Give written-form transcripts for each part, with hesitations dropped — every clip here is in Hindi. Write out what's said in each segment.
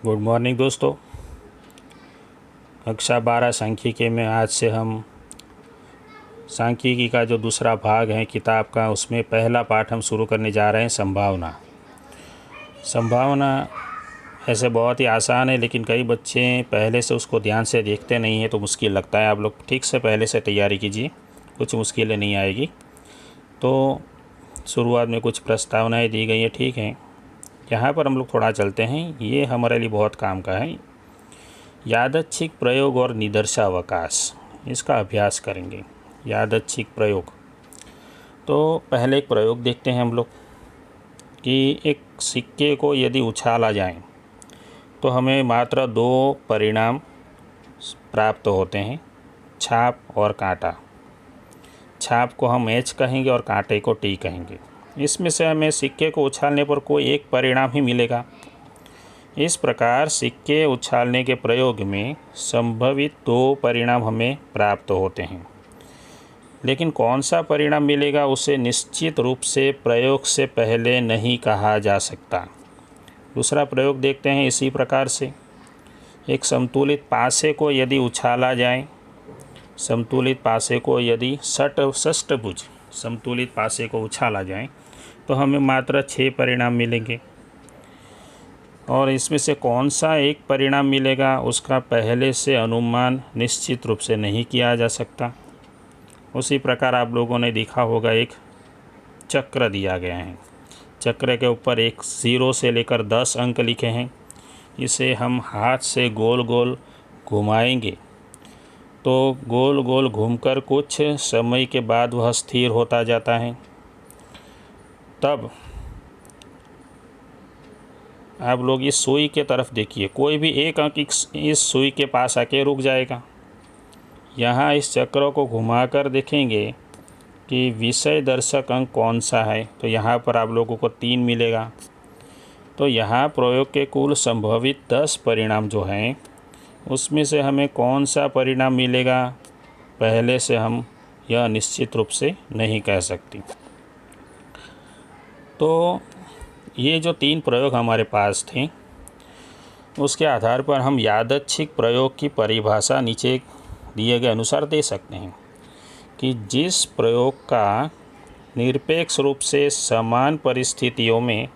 गुड मॉर्निंग दोस्तों। कक्षा 12 सांख्यिकी में आज से हम सांख्यिकी का जो दूसरा भाग है किताब का, उसमें पहला पाठ हम शुरू करने जा रहे हैं। संभावना ऐसे बहुत ही आसान है, लेकिन कई बच्चे पहले से उसको ध्यान से देखते नहीं हैं तो मुश्किल लगता है। आप लोग ठीक से पहले से तैयारी कीजिए, कुछ मुश्किलें नहीं आएगी। तो शुरुआत में कुछ प्रस्तावनाएं दी गई हैं, ठीक है। यहाँ पर हम लोग थोड़ा चलते हैं, ये हमारे लिए बहुत काम का है। यादच्छिक प्रयोग और निदर्शावकाश, इसका अभ्यास करेंगे। यादच्छिक प्रयोग, तो पहले एक प्रयोग देखते हैं हम लोग कि एक सिक्के को यदि उछाला जाए तो हमें मात्र दो परिणाम प्राप्त होते हैं, छाप और कांटा। छाप को हम एच कहेंगे और कांटे को टी कहेंगे। इसमें से हमें सिक्के को उछालने पर कोई एक परिणाम ही मिलेगा। इस प्रकार सिक्के उछालने के प्रयोग में संभवित दो परिणाम हमें प्राप्त होते हैं, लेकिन कौन सा परिणाम मिलेगा उसे निश्चित रूप से प्रयोग से पहले नहीं कहा जा सकता। दूसरा प्रयोग देखते हैं इसी प्रकार से। एक संतुलित पासे को यदि उछाला जाए, संतुलित पासे को यदि षष्ठभुज संतुलित पासे को उछाला जाए तो हमें मात्र 6 परिणाम मिलेंगे, और इसमें से कौन सा एक परिणाम मिलेगा उसका पहले से अनुमान निश्चित रूप से नहीं किया जा सकता। उसी प्रकार आप लोगों ने देखा होगा, एक चक्र दिया गया है, चक्र के ऊपर एक 0 से लेकर 10 अंक लिखे हैं। इसे हम हाथ से गोल गोल घुमाएंगे तो गोल गोल घूमकर कुछ समय के बाद वह स्थिर होता जाता है। तब आप लोग इस सुई के तरफ देखिए, कोई भी एक अंक इस सुई के पास आके रुक जाएगा। यहाँ इस चक्र को घुमाकर देखेंगे कि विषय दर्शक अंक कौन सा है, तो यहाँ पर आप लोगों को 3 मिलेगा। तो यहाँ प्रयोग के कुल संभवित 10 परिणाम जो हैं उसमें से हमें कौन सा परिणाम मिलेगा पहले से हम यह निश्चित रूप से नहीं कह सकती। तो ये जो 3 प्रयोग हमारे पास थे उसके आधार पर हम यादच्छिक प्रयोग की परिभाषा नीचे दिए गए अनुसार दे सकते हैं कि जिस प्रयोग का निरपेक्ष रूप से समान परिस्थितियों में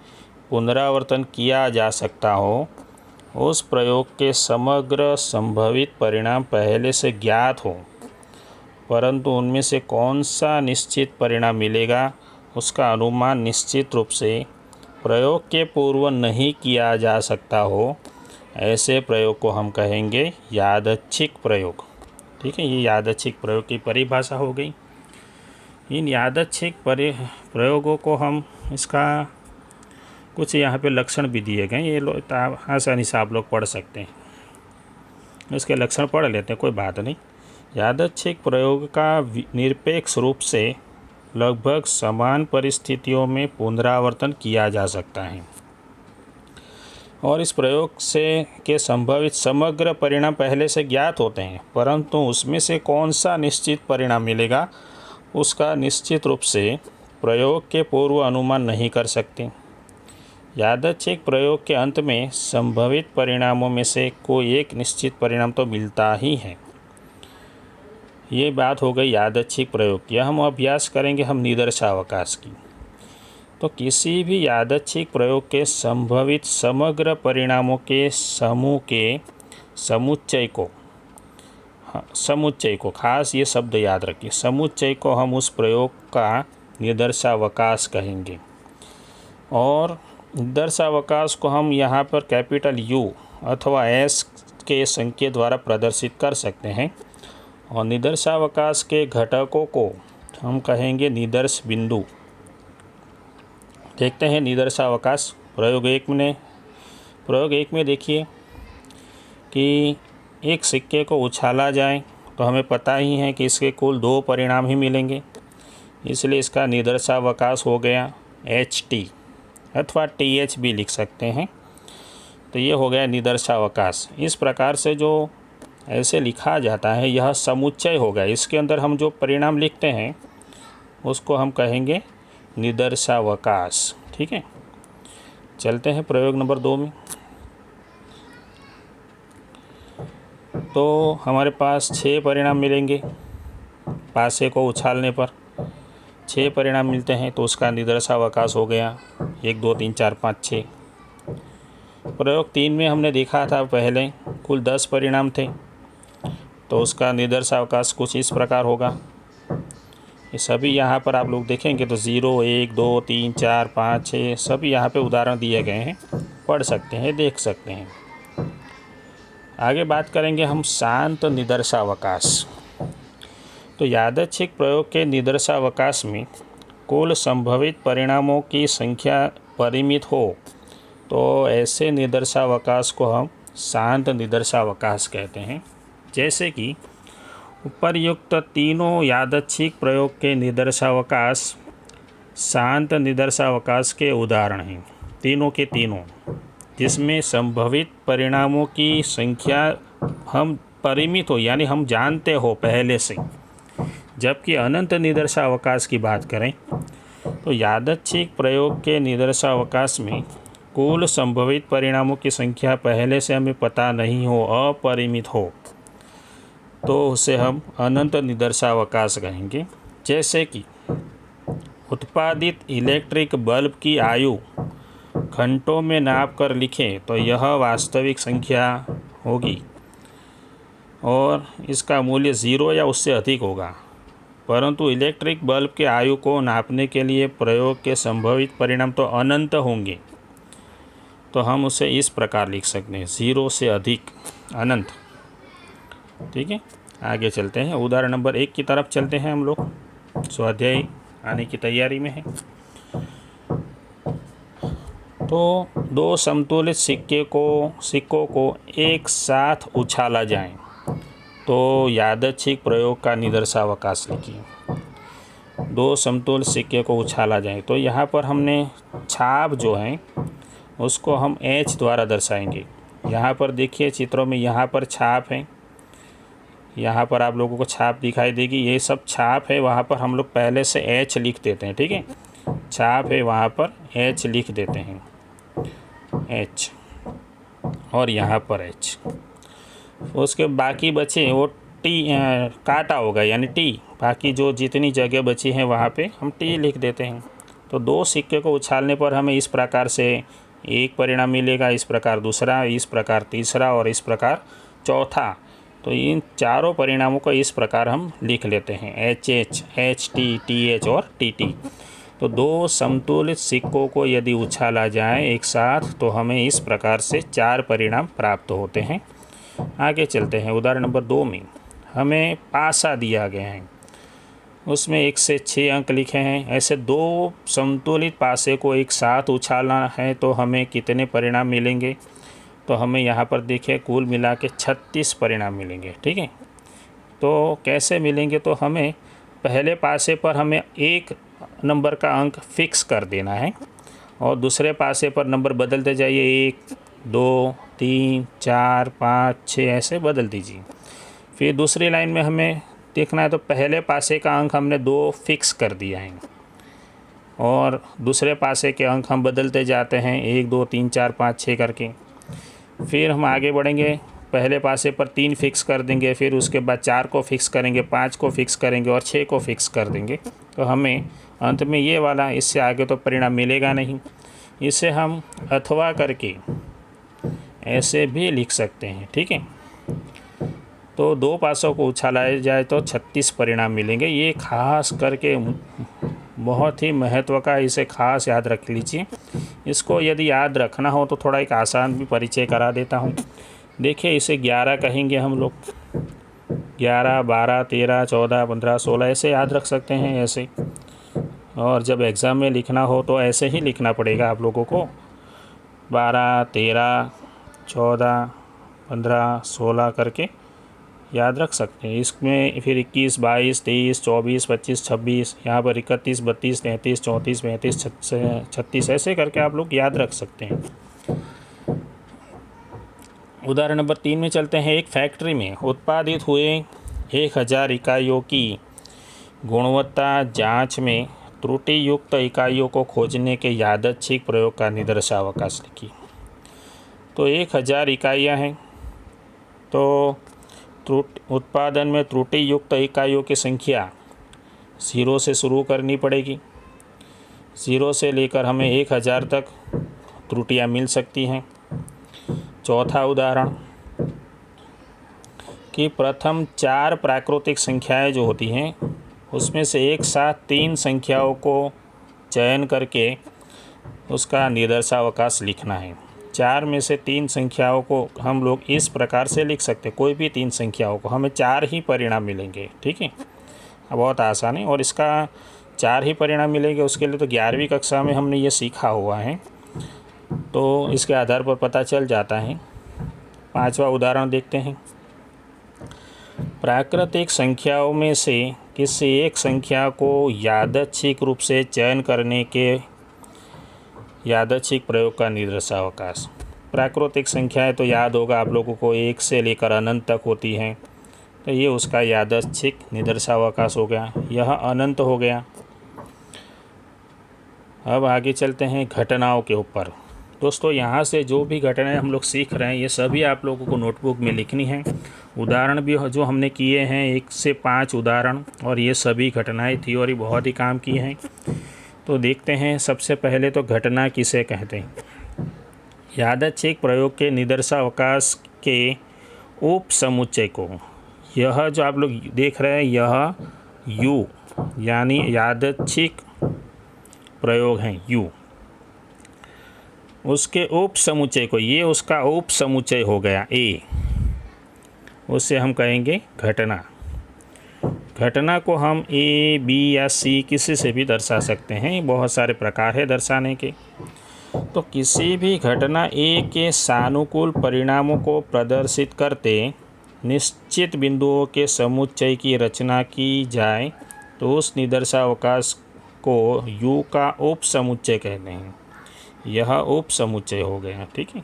पुनरावर्तन किया जा सकता हो, उस प्रयोग के समग्र संभवित परिणाम पहले से ज्ञात हो, परंतु उनमें से कौन सा निश्चित परिणाम मिलेगा उसका अनुमान निश्चित रूप से प्रयोग के पूर्व नहीं किया जा सकता हो, ऐसे प्रयोग को हम कहेंगे यादच्छिक प्रयोग। ठीक है, ये यादच्छिक प्रयोग की परिभाषा हो गई। इन यादच्छिक प्रयोगों को हम इसका कुछ यहाँ पे लक्षण भी दिए गए, ये आसानी से आप लोग पढ़ सकते हैं। इसके लक्षण पढ़ लेते हैं, कोई बात नहीं। यादच्छिक प्रयोग का निरपेक्ष रूप से लगभग समान परिस्थितियों में पुनरावर्तन किया जा सकता है, और इस प्रयोग से के संभवित समग्र परिणाम पहले से ज्ञात होते हैं, परंतु उसमें से कौन सा निश्चित परिणाम मिलेगा उसका निश्चित रूप से प्रयोग के पूर्व अनुमान नहीं कर सकते। यादच्छिक प्रयोग के अंत में संभवित परिणामों में से कोई एक निश्चित परिणाम तो मिलता ही है। ये बात हो गई यादच्छिक प्रयोग की। हम अभ्यास करेंगे हम निदर्शावकाश की। तो किसी भी यादच्छिक प्रयोग के संभवित समग्र परिणामों के समूह के समुच्चय को खास ये शब्द याद रखिए, समुच्चय को हम उस प्रयोग का निदर्शावकाश कहेंगे, और निदर्शावकाश को हम यहाँ पर कैपिटल U अथवा S के संकेत द्वारा प्रदर्शित कर सकते हैं, और निदर्शावकाश के घटकों को हम कहेंगे निदर्श बिंदु। देखते हैं निदर्शावकाश प्रयोग एक में देखिए कि एक सिक्के को उछाला जाए तो हमें पता ही है कि इसके कुल 2 परिणाम ही मिलेंगे, इसलिए इसका निदर्शावकाश हो गया HT अथवा TH भी लिख सकते हैं। तो ये हो गया निदर्शावकाश। इस प्रकार से जो ऐसे लिखा जाता है यह समुच्चय हो गया, इसके अंदर हम जो परिणाम लिखते हैं उसको हम कहेंगे निदर्शावकाश। ठीक है, चलते हैं प्रयोग नंबर 2 में। तो हमारे पास 6 परिणाम मिलेंगे। पासे को उछालने पर 6 परिणाम मिलते हैं, तो उसका निदर्शावकाश हो गया 1 2 3 4 5 6। प्रयोग 3 में हमने देखा था पहले कुल 10 परिणाम थे, तो उसका निदर्शावकाश कुछ इस प्रकार होगा। ये सभी यहाँ पर आप लोग देखेंगे तो 0 1 2 3 4 5 6 सभी यहाँ पे उदाहरण दिए गए हैं, पढ़ सकते हैं, देख सकते हैं। आगे बात करेंगे हम शांत निदर्शावकाश। तो यादृच्छिक प्रयोग के निदर्शावकाश में कुल संभवित परिणामों की संख्या परिमित हो तो ऐसे निदर्शावकाश को हम शांत निदर्शावकाश कहते हैं। जैसे कि उपर्युक्त तीनों यादृच्छिक प्रयोग के निदर्शावकाश शांत निदर्शावकाश के उदाहरण हैं, तीनों के तीनों, जिसमें संभवित परिणामों की संख्या हम परिमित हो यानी हम जानते हो पहले से। जबकि अनंत निदर्शावकाश की बात करें तो यादृच्छिक प्रयोग के निदर्शावकाश में कुल संभवित परिणामों की संख्या पहले से हमें पता नहीं हो, अपरिमित हो, तो उसे हम अनंत निदर्शावकाश कहेंगे। जैसे कि उत्पादित इलेक्ट्रिक बल्ब की आयु घंटों में नाप कर लिखें तो यह वास्तविक संख्या होगी और इसका मूल्य 0 या उससे अधिक होगा, परंतु इलेक्ट्रिक बल्ब के आयु को नापने के लिए प्रयोग के संभवित परिणाम तो अनंत होंगे, तो हम उसे इस प्रकार लिख सकते हैं 0 से अधिक अनंत। ठीक है, आगे चलते हैं, उदाहरण नंबर 1 की तरफ चलते हैं हम लोग। स्वाध्याय आने की तैयारी में है। तो 2 समतुलित सिक्कों को एक साथ उछाला जाए तो यादृच्छिक प्रयोग का निदर्शावकाश लिखिए। 2 समतुल्य सिक्के को उछाला जाए तो यहाँ पर हमने छाप जो है उसको हम H द्वारा दर्शाएंगे। यहाँ पर देखिए चित्रों में, यहाँ पर छाप है, यहाँ पर आप लोगों को छाप दिखाई देगी, ये सब छाप है। वहाँ पर हम लोग पहले से H लिख देते हैं। ठीक है, छाप है वहाँ पर H लिख देते हैं, H, और यहाँ पर H। उसके बाकी बचे वो T काटा होगा यानी T, बाकी जो जितनी जगह बची है वहाँ पे हम T लिख देते हैं। तो 2 सिक्के को उछालने पर हमें इस प्रकार से एक परिणाम मिलेगा, इस प्रकार दूसरा, इस प्रकार तीसरा और इस प्रकार चौथा। तो इन चारों परिणामों को इस प्रकार हम लिख लेते हैं HH, HT, TH और TT। तो 2 समतुलित सिक्कों को यदि उछाला जाए एक साथ तो हमें इस प्रकार से 4 परिणाम प्राप्त होते हैं। आगे चलते हैं, उदाहरण नंबर 2 में हमें पासा दिया गया है, उसमें 1 से 6 अंक लिखे हैं। ऐसे 2 संतुलित पासे को एक साथ उछालना है तो हमें कितने परिणाम मिलेंगे, तो हमें यहाँ पर देखिए कुल मिला के 36 परिणाम मिलेंगे। ठीक है, तो कैसे मिलेंगे, तो हमें पहले पासे पर हमें 1 नंबर का अंक फिक्स कर देना है और दूसरे पासे पर नंबर बदलते जाइए, 1 2 3 4 5 6 ऐसे बदल दीजिए। फिर दूसरी लाइन में हमें देखना है तो पहले पासे का अंक हमने 2 फिक्स कर दिया है और दूसरे पासे के अंक हम बदलते जाते हैं 1 2 3 4 5 6 करके। फिर हम आगे बढ़ेंगे, पहले पासे पर 3 फिक्स कर देंगे, फिर उसके बाद 4 को फिक्स करेंगे, 5 को फिक्स करेंगे और 6 को फिक्स कर देंगे। तो हमें अंत में ये वाला, इससे आगे तो परिणाम मिलेगा नहीं। इसे हम अथवा करके ऐसे भी लिख सकते हैं। ठीक है, तो 2 पासों को उछाला जाए तो 36 परिणाम मिलेंगे। ये खास करके बहुत ही महत्व का, इसे खास याद रख लीजिए। इसको यदि याद रखना हो तो थोड़ा एक आसान भी परिचय करा देता हूँ। देखिए, इसे 11 कहेंगे हम लोग, 11 12 13 14 15 16 ऐसे याद रख सकते हैं ऐसे। और जब एग्ज़ाम में लिखना हो तो ऐसे ही लिखना पड़ेगा आप लोगों को, 12 13 14 15 16 करके याद रख सकते हैं। इसमें फिर 21 22 23 24 25 26, यहाँ पर 31 32 33 34 35 36 ऐसे करके आप लोग याद रख सकते हैं। उदाहरण नंबर 3 में चलते हैं। एक फैक्ट्री में उत्पादित हुए 1000 इकाइयों की गुणवत्ता जांच में त्रुटि युक्त इकाइयों को खोजने के यादृच्छिक प्रयोग का निदर्शावकाश लिखिए। तो 1000 इकाइयाँ हैं, तो उत्पादन में त्रुटि युक्त इकाइयों की संख्या 0 से शुरू करनी पड़ेगी। 0 से लेकर हमें 1000 तक त्रुटियां मिल सकती हैं। चौथा उदाहरण कि प्रथम 4 प्राकृतिक संख्याएं जो होती हैं उसमें से एक साथ 3 संख्याओं को चयन करके उसका निदर्शावकाश लिखना है। 4 में से 3 संख्याओं को हम लोग इस प्रकार से लिख सकते हैं, कोई भी 3 संख्याओं को, हमें 4 ही परिणाम मिलेंगे। ठीक है, बहुत आसान है और इसका 4 ही परिणाम मिलेंगे उसके लिए तो 11वीं कक्षा में हमने ये सीखा हुआ है, तो इसके आधार पर पता चल जाता है। 5वां उदाहरण देखते हैं। प्राकृतिक संख्याओं में से किसी एक संख्या को यादृच्छिक रूप से चयन करने के यादृच्छिक प्रयोग का निदर्शावकाश। प्राकृतिक संख्याएं तो याद होगा आप लोगों को 1 से लेकर अनंत तक होती हैं, तो ये उसका यादृच्छिक निदर्शावकाश हो गया, यह अनंत हो गया। अब आगे चलते हैं घटनाओं के ऊपर। दोस्तों यहाँ से जो भी घटनाएं हम लोग सीख रहे हैं ये सभी आप लोगों को नोटबुक में लिखनी है। उदाहरण भी जो हमने किए हैं 1 से 5 उदाहरण, और ये सभी घटनाएं थ्योरी बहुत ही काम की हैं। तो देखते हैं, सबसे पहले तो घटना किसे कहते हैं। यादृच्छिक प्रयोग के निदर्शावकाश के उप समुच्चय को, यह जो आप लोग देख रहे हैं यह U यानी यादृच्छिक प्रयोग हैं U, उसके उप समुच्चय को, ये उसका उप समुच्चय हो गया A, उससे हम कहेंगे घटना। घटना को हम A, B या C किसी से भी दर्शा सकते हैं, बहुत सारे प्रकार है दर्शाने के। तो किसी भी घटना A के सानुकूल परिणामों को प्रदर्शित करते निश्चित बिंदुओं के समुच्चय की रचना की जाए तो उस निदर्शावकाश को U का उप समुच्चय कहते हैं। यह उप समुच्चय हो गया। ठीक है,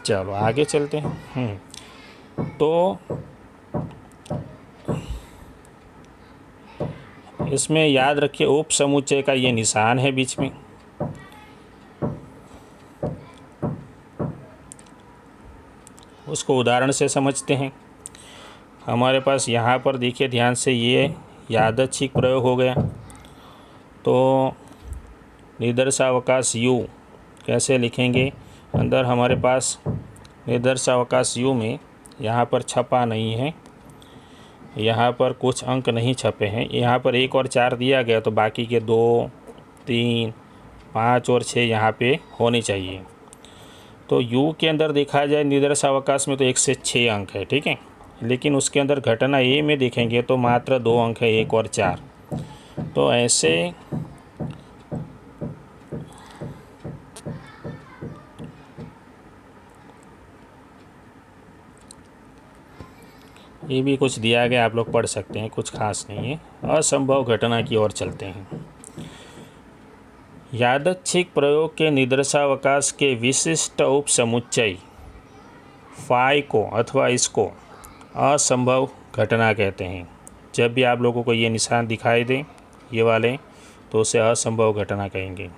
चलो आगे चलते हैं। तो इसमें याद रखिए उप समुच्चय का ये निशान है बीच में। उसको उदाहरण से समझते हैं। हमारे पास यहाँ पर देखिए ध्यान से, ये यादृच्छिक प्रयोग हो गया। तो निदर्शावकाश U कैसे लिखेंगे, अंदर हमारे पास निदर्शावकाश U में यहाँ पर छपा नहीं है, यहाँ पर कुछ अंक नहीं छपे हैं। यहाँ पर 1 और 4 दिया गया, तो बाकी के 2, 3, 5 और 6 यहाँ पे होने चाहिए। तो U के अंदर देखा जाए निदर्शावकाश में तो 1 से 6 अंक है। ठीक है, लेकिन उसके अंदर घटना A में देखेंगे तो मात्र 2 अंक है, 1 और 4। तो ऐसे ये भी कुछ दिया गया, आप लोग पढ़ सकते हैं, कुछ खास नहीं है। असंभव घटना की ओर चलते हैं। यादृच्छिक प्रयोग के निदर्शावकाश के विशिष्ट उप समुच्चय फाई को अथवा इसको असंभव घटना कहते हैं। जब भी आप लोगों को ये निशान दिखाई दे ये वाले, तो उसे असंभव घटना कहेंगे।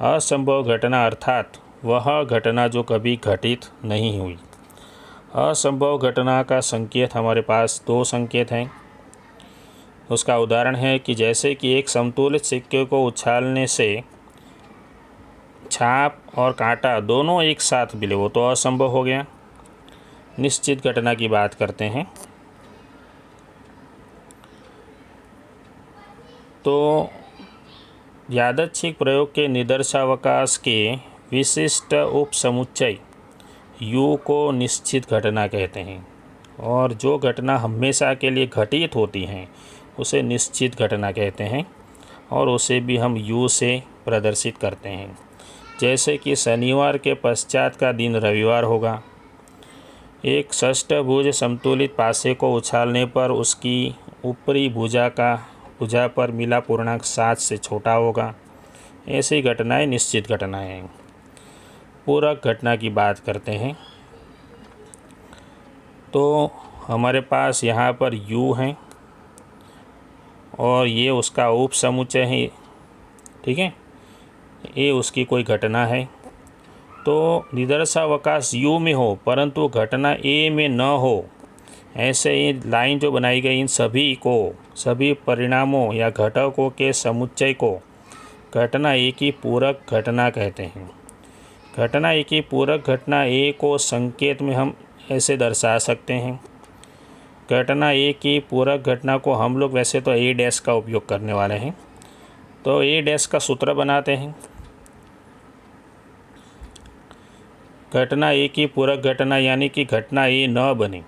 असंभव घटना अर्थात वह घटना जो कभी घटित नहीं हुई। असंभव घटना का संकेत हमारे पास 2 संकेत हैं। उसका उदाहरण है कि जैसे कि एक समतुलित सिक्के को उछालने से छाप और कांटा दोनों एक साथ मिले, वो तो असंभव हो गया। निश्चित घटना की बात करते हैं। तो यादृच्छिक प्रयोग के निदर्शावकाश के विशिष्ट उप समुच्चय U को निश्चित घटना कहते हैं, और जो घटना हमेशा के लिए घटित होती हैं उसे निश्चित घटना कहते हैं, और उसे भी हम U से प्रदर्शित करते हैं। जैसे कि शनिवार के पश्चात का दिन रविवार होगा। एक षष्ठभुज समतुलित पासे को उछालने पर उसकी ऊपरी भुजा पर मिला पूर्णांक 7 से छोटा होगा। ऐसी घटनाएं निश्चित घटनाएं हैं। पूरक घटना की बात करते हैं। तो हमारे पास यहाँ पर U है और ये उसका उप समुच्चय है। ठीक है, ये उसकी कोई घटना है तो निदर्शावकाश यू में हो परंतु घटना ए में न हो, ऐसे ही लाइन जो बनाई गई इन सभी को, सभी परिणामों या घटकों के समुच्चय को घटना ए की पूरक घटना कहते हैं। घटना ए की पूरक घटना ए को संकेत में हम ऐसे दर्शा सकते हैं। घटना ए की पूरक घटना को हम लोग वैसे तो ए डैश का उपयोग करने वाले हैं, तो ए डैश का सूत्र बनाते हैं। घटना ए की पूरक घटना यानी कि घटना ए न बने,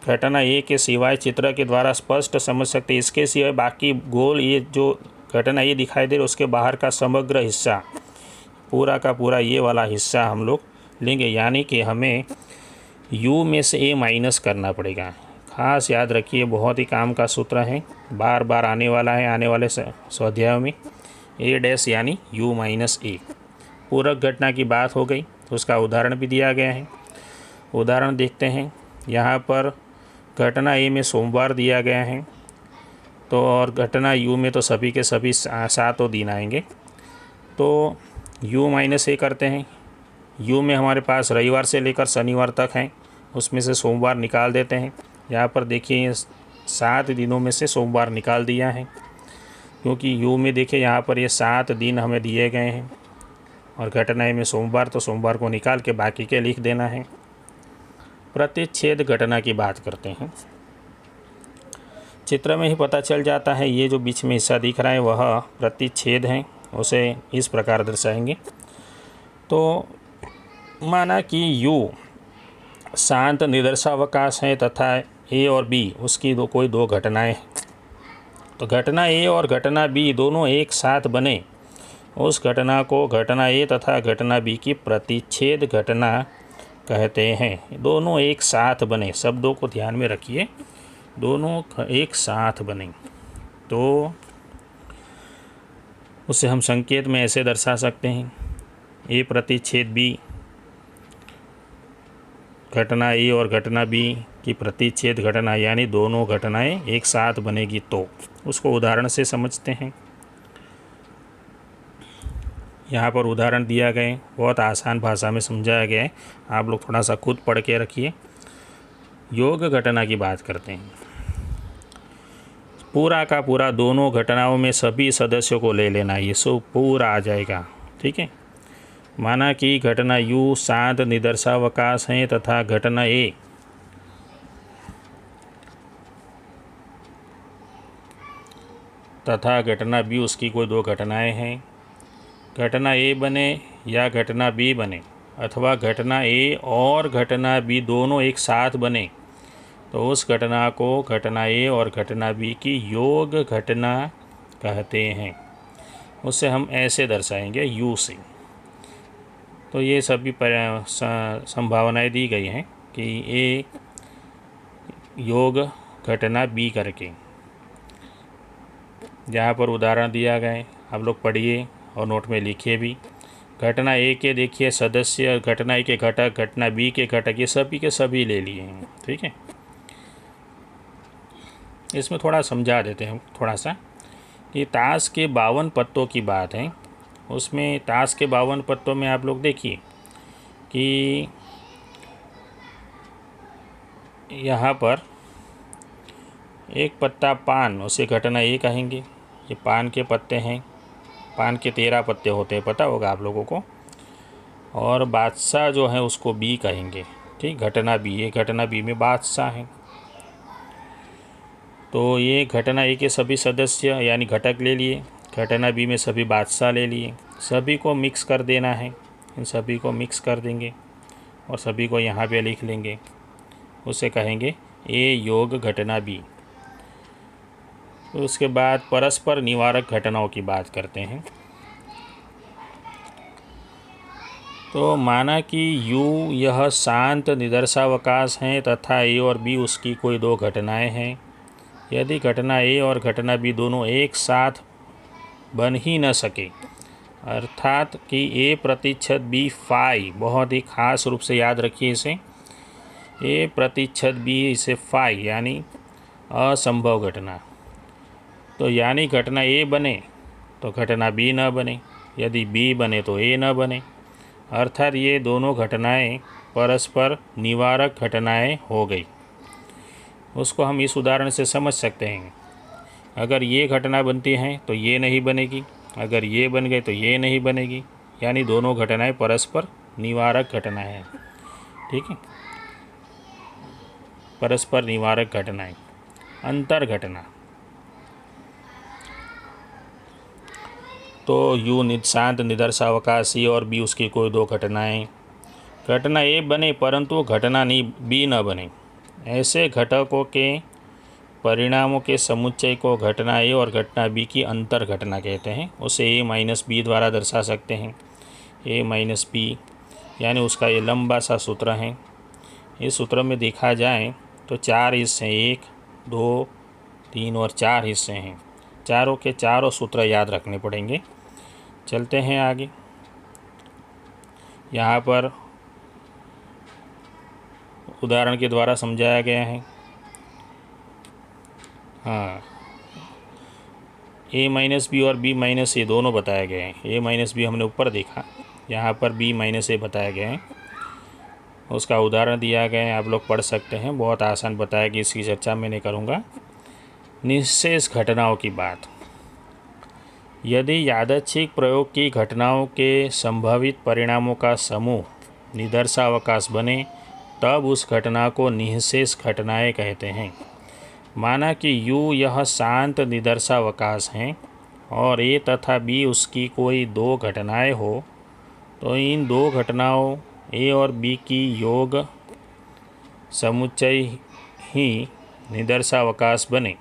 घटना ए के सिवाय चित्र के द्वारा स्पष्ट समझ सकते, इसके सिवाय बाकी गोल ये जो घटना ये दिखाई दे रहा उसके बाहर का समग्र हिस्सा, पूरा का पूरा ये वाला हिस्सा हम लोग लेंगे, यानी कि हमें u में से a माइनस करना पड़ेगा। खास याद रखिए, बहुत ही काम का सूत्र है, बार बार आने वाला है आने वाले स्वाध्यायों में। a डैश यानी u माइनस a। पूरक घटना की बात हो गई तो उसका उदाहरण भी दिया गया है। उदाहरण देखते हैं। यहाँ पर घटना ए में सोमवार दिया गया है, तो और घटना यू में तो सभी के सभी 7 दिन आएंगे, तो u माइनस ए करते हैं। u में हमारे पास रविवार से लेकर शनिवार तक हैं, उसमें से सोमवार निकाल देते हैं। यहाँ पर देखिए 7 दिनों में से सोमवार निकाल दिया है, क्योंकि u में देखिए यहाँ पर ये 7 दिन हमें दिए गए हैं और घटना ए में सोमवार, तो सोमवार को निकाल के बाकी के लिख देना है। प्रतिच्छेद घटना की बात करते हैं। चित्र में ही पता चल जाता है, ये जो बीच में हिस्सा दिख रहा है वह प्रतिच्छेद है, उसे इस प्रकार दर्शाएंगे। तो माना कि u शांत निदर्शावकाश है तथा a और b उसकी कोई दो घटनाएं हैं, तो घटना a और घटना b दोनों एक साथ बने, उस घटना को घटना a तथा घटना b की प्रतिच्छेद घटना कहते हैं। दोनों एक साथ बने, शब्दों को ध्यान में रखिए, दोनों एक साथ बने, तो उसे हम संकेत में ऐसे दर्शा सकते हैं, ए प्रतिच्छेद बी, घटना ए और घटना बी की प्रतिच्छेद घटना, यानी दोनों घटनाएं एक साथ बनेगी, तो उसको उदाहरण से समझते हैं। यहाँ पर उदाहरण दिया गए, बहुत आसान भाषा में समझाया गया है, आप लोग थोड़ा सा खुद पढ़ के रखिए। योग घटना की बात करते हैं। पूरा का पूरा दोनों घटनाओं में सभी सदस्यों को ले लेना, ये सो पूरा आ जाएगा, ठीक है। माना कि घटना यू शांत निदर्शावकाश है तथा घटना ए तथा घटना बी उसकी कोई दो घटनाएं हैं। घटना ए बने या घटना बी बने, अथवा घटना ए और घटना बी दोनों एक साथ बने, तो उस घटना को घटना ए और घटना बी की योग घटना कहते हैं। उसे हम ऐसे दर्शाएंगे u से। तो ये सभी संभावनाएं दी गई हैं कि ए योग घटना बी करके, जहाँ पर उदाहरण दिया गया है आप लोग पढ़िए और नोट में लिखिए भी। घटना ए के देखिए सदस्य, घटना ए के घटक, घटना बी के घटक, ये सभी के सभी ले लिए हैं, ठीक है। इसमें थोड़ा समझा देते हैं थोड़ा सा कि ताश के 52 पत्तों की बात है। उसमें ताश के 52 पत्तों में आप लोग देखिए कि यहाँ पर एक पत्ता पान, उसे घटना ए कहेंगे। ये पान के पत्ते हैं, पान के 13 पत्ते होते हैं, पता होगा आप लोगों को। और बादशाह जो है उसको बी कहेंगे, ठीक, घटना बी, ये घटना बी में बादशाह है। तो ये घटना ए के सभी सदस्य यानी घटक ले लिए, घटना बी में सभी बादशाह ले लिए, सभी को मिक्स कर देना है, इन सभी को मिक्स कर देंगे और सभी को यहाँ पे लिख लेंगे, उसे कहेंगे ए योग घटना बी। तो उसके बाद परस्पर निवारक घटनाओं की बात करते हैं। तो माना कि u यह शांत निदर्शावकाश हैं तथा ए और b उसकी कोई दो घटनाएं हैं। यदि घटना ए और घटना बी दोनों एक साथ बन ही न सके, अर्थात कि ए प्रतिच्छेद बी फाई, बहुत ही खास रूप से याद रखिए इसे, ए प्रतिच्छेद बी इसे फाई यानी असंभव घटना। तो यानी घटना ए बने तो घटना बी न बने, यदि बी बने तो ए न बने, अर्थात ये दोनों घटनाएं परस्पर निवारक घटनाएं हो गई। उसको हम इस उदाहरण से समझ सकते हैं। अगर ये घटना बनती है तो ये नहीं बनेगी, अगर ये बन गए तो ये नहीं बनेगी, यानी दोनों घटनाएं परस्पर निवारक घटनाएं हैं। ठीक है, परस्पर निवारक घटनाएं। अंतर घटना तो यू शांत निदर्शावकाश और बी उसकी कोई दो घटनाएं। घटना ए बने परंतु घटना बी न बने। ऐसे घटकों के परिणामों के समुच्चय को घटना ए और घटना बी की अंतर घटना कहते हैं। उसे ए माइनस बी द्वारा दर्शा सकते हैं। ए माइनस बी यानी उसका ये लंबा सा सूत्र है। इस सूत्र में देखा जाए तो 4 हिस्से, 1, 2, 3 और 4 हिस्से हैं। चारों के चारों सूत्र याद रखने पड़ेंगे। चलते हैं आगे। यहाँ पर उदाहरण के द्वारा समझाया गया है। हाँ, ए माइनस बी और बी माइनस ए दोनों बताए गए हैं। ए माइनस बी हमने ऊपर देखा, यहाँ पर बी माइनस ए बताया गया है। उसका उदाहरण दिया गया है, आप लोग पढ़ सकते हैं। बहुत आसान बताया कि इसकी चर्चा मैं नहीं करूँगा। निःशेष घटनाओं की बात। यदि यादृच्छिक प्रयोग की घटनाओं के संभावित परिणामों का समूह निदर्शावकाश बने तब उस घटना को निःशेष घटनाएं कहते हैं। माना कि U यह शांत निदर्शावकाश हैं और A तथा B उसकी कोई दो घटनाएं हो, तो इन दो घटनाओं A और B की योग समुच्चय ही निदर्शावकाश बने,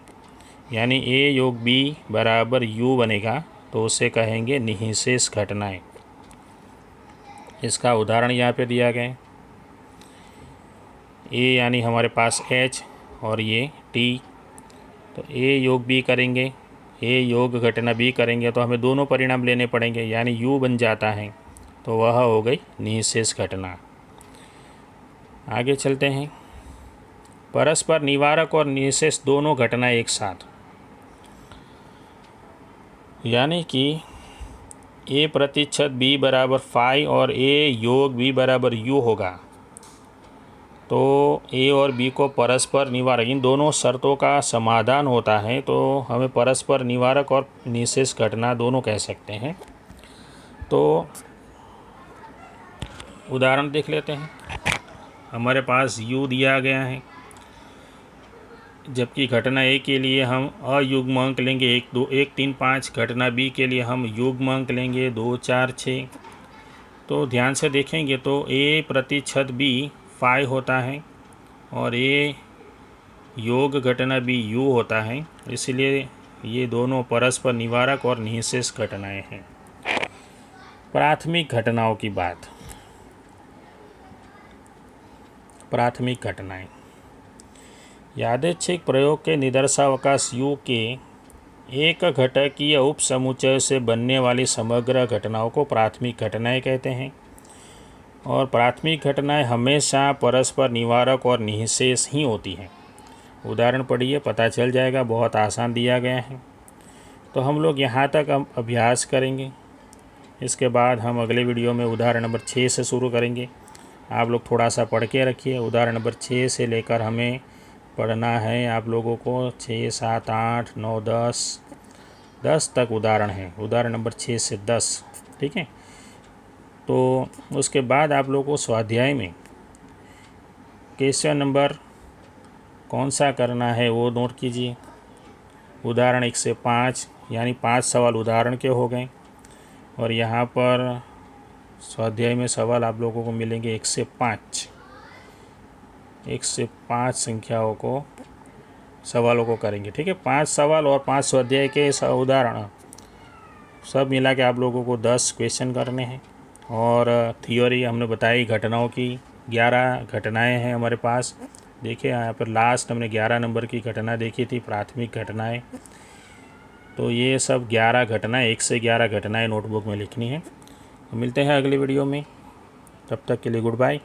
यानी A योग B बराबर U बनेगा, तो उसे कहेंगे निःशेष घटनाएं। इसका उदाहरण यहाँ पे दिया गया है। A यानी हमारे पास H और ये T, तो A योग B करेंगे, A योग घटना B करेंगे तो हमें दोनों परिणाम लेने पड़ेंगे, यानी U बन जाता है, तो वह हो गई निःशेष घटना। आगे चलते हैं। परस्पर निवारक और निःशेष दोनों घटनाएं एक साथ, यानी कि A प्रतिशत B बराबर फाई और A योग B बराबर U होगा, तो A और B को परस्पर निवारक, इन दोनों शर्तों का समाधान होता है, तो हमें परस्पर निवारक और निःशेष घटना दोनों कह सकते हैं। तो उदाहरण देख लेते हैं। हमारे पास U दिया गया है, जबकि घटना A के लिए हम अयुग्मांक लेंगे 1, 2, 1, 3, 5। घटना B के लिए हम युग्मांक लेंगे 2, 4, 6। तो ध्यान से देखेंगे तो A प्रतिशत B फाई होता है और A योग घटना B U होता है, इसलिए ये दोनों परस्पर निवारक और निःशेष घटनाएं हैं। प्राथमिक घटनाओं की बात। प्राथमिक घटनाएं यादृच्छिक प्रयोग के निदर्शावकाश U के एक घटकीय उपसमुच्चय से बनने वाली समग्र घटनाओं को प्राथमिक घटनाएं कहते हैं। और प्राथमिक घटनाएं हमेशा परस्पर निवारक और निःशेष ही होती हैं। उदाहरण पढ़िए, पता चल जाएगा, बहुत आसान दिया गया है। तो हम लोग यहाँ तक हम अभ्यास करेंगे। इसके बाद हम अगले वीडियो में उदाहरण नंबर 6 से शुरू करेंगे। आप लोग थोड़ा सा पढ़ के रखिए। उदाहरण नंबर 6 से लेकर हमें पढ़ना है आप लोगों को 6, 7, 8, 9, 10 तक उदाहरण है। उदाहरण नंबर 6 से 10, ठीक है। तो उसके बाद आप लोगों को स्वाध्याय में क्वेश्चन नंबर कौन सा करना है वो नोट कीजिए। उदाहरण 1 से 5, यानी 5 सवाल उदाहरण के हो गए। और यहाँ पर स्वाध्याय में सवाल आप लोगों को मिलेंगे 1 से 5। 1 से 5 संख्याओं को सवालों को करेंगे, ठीक है। 5 सवाल और 5 स्वाध्याय के उदाहरण सब मिला के आप लोगों को 10 क्वेश्चन करने हैं। और थ्योरी हमने बताई घटनाओं की, 11 घटनाएं हैं हमारे पास। देखिए यहाँ पर लास्ट हमने 11 नंबर की घटना देखी थी, प्राथमिक घटनाएं। तो ये सब 11 घटनाएं, 1 से 11 घटनाएं नोटबुक में लिखनी है। तो मिलते हैं अगले वीडियो में, तब तक के लिए गुड बाय।